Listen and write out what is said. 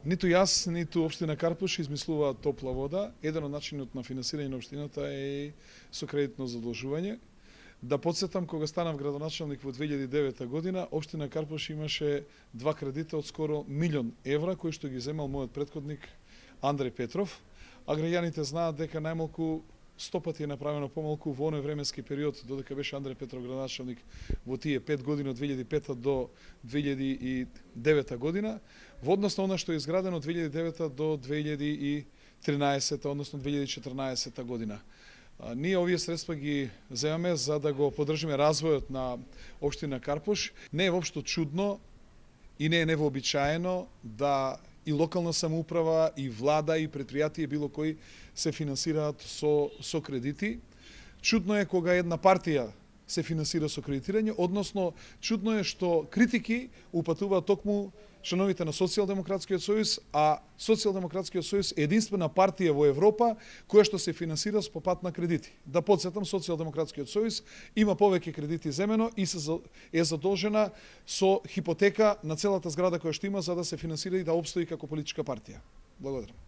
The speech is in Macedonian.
Ниту јас, ниту општина Карпуш измислуваат топла вода. Еден од начинот на финансирање на општината е со кредитно задолжување. Да подсетам, кога станав градоначалник во 2009 година, општина Карпуш имаше два кредита од скоро 1.000.000 евра, кои што ги земал мојот претходник Андреј Петров. А граѓаните знаат дека најмалку 100 пати е направено помалку во оној временски период, додека беше Андреј Петров градоначалник во тие 5 години од 2005 до 2009 година, во однос на она што е изградено од 2009 до 2013, односно 2014 година. Ние овие средства ги земаме за да го поддржиме развојот на општина Карпуш. Не е воопшто чудно и не е невообичаено да и локална самоуправа, и влада, и предпријатие, било кои се финансираат со кредити. Чудно е кога една партија се финансира со кредитирање, односно чудно е што критики упатуваат токму членовите на Социјалдемократскиот сојуз, а Социјалдемократскиот сојуз е единствена партија во Европа која што се финансира по пат на кредити. Да подсетам, Социјалдемократскиот сојуз има повеќе кредити земено и е задолжена со хипотека на целата зграда која што има за да се финансира и да опстои како политичка партија. Благодарам.